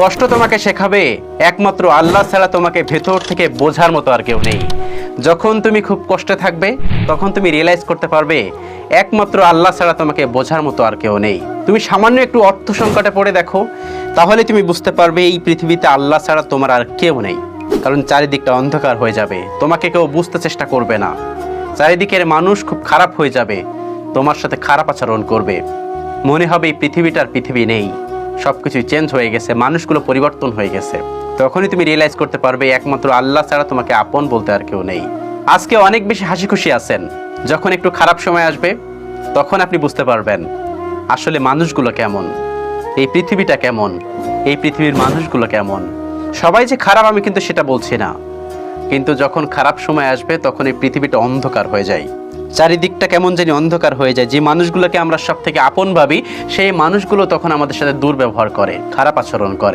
কষ্ট তোমাকে শেখাবে একমাত্র আল্লাহ ছাড়া তোমাকে ভেতর থেকে বোঝার মতো আর কেউ নেই। যখন তুমি খুব কষ্টে থাকবে তখন তুমি রিয়েলাইজ করতে পারবে একমাত্র আল্লাহ ছাড়া তোমাকে বোঝার মতো আর কেউ নেই। তুমি সামান্য একটু অর্থ সংকটে পড়ে দেখো, তাহলে তুমি বুঝতে পারবে এই পৃথিবীতে আল্লাহ ছাড়া তোমার আর কেউ নেই। কারণ চারিদিকটা অন্ধকার হয়ে যাবে, তোমাকে কেউ বুঝতে চেষ্টা করবে না, চারিদিকের মানুষ খুব খারাপ হয়ে যাবে, তোমার সাথে খারাপ আচরণ করবে, মনে হবে এই পৃথিবীটার পৃথিবী নেই, সবকিছু চেঞ্জ হয়ে গেছে, মানুষগুলো পরিবর্তন হয়ে গেছে। তখনই তুমি রিয়েলাইজ করতে পারবে একমাত্র আল্লাহ ছাড়া তোমাকে আপন বলতে আর কেউ নেই। আজকে অনেক বেশি হাসি খুশি আছেন, যখন একটু খারাপ সময় আসবে তখন আপনি বুঝতে পারবেন আসলে মানুষগুলো কেমন, এই পৃথিবীটা কেমন, এই পৃথিবীর মানুষগুলো কেমন। সবাই যে খারাপ আমি কিন্তু সেটা বলছি না, কিন্তু যখন খারাপ সময় আসবে তখন এই পৃথিবীটা অন্ধকার হয়ে যায়, চারিদিকটা কেমন জানি অন্ধকার হয়ে যায়। যে মানুষগুলোকে আমরা সব থেকে আপন ভাবি সেই মানুষগুলো তখন আমাদের সাথে দুর্ব্যবহার করে, খারাপ আচরণ করে।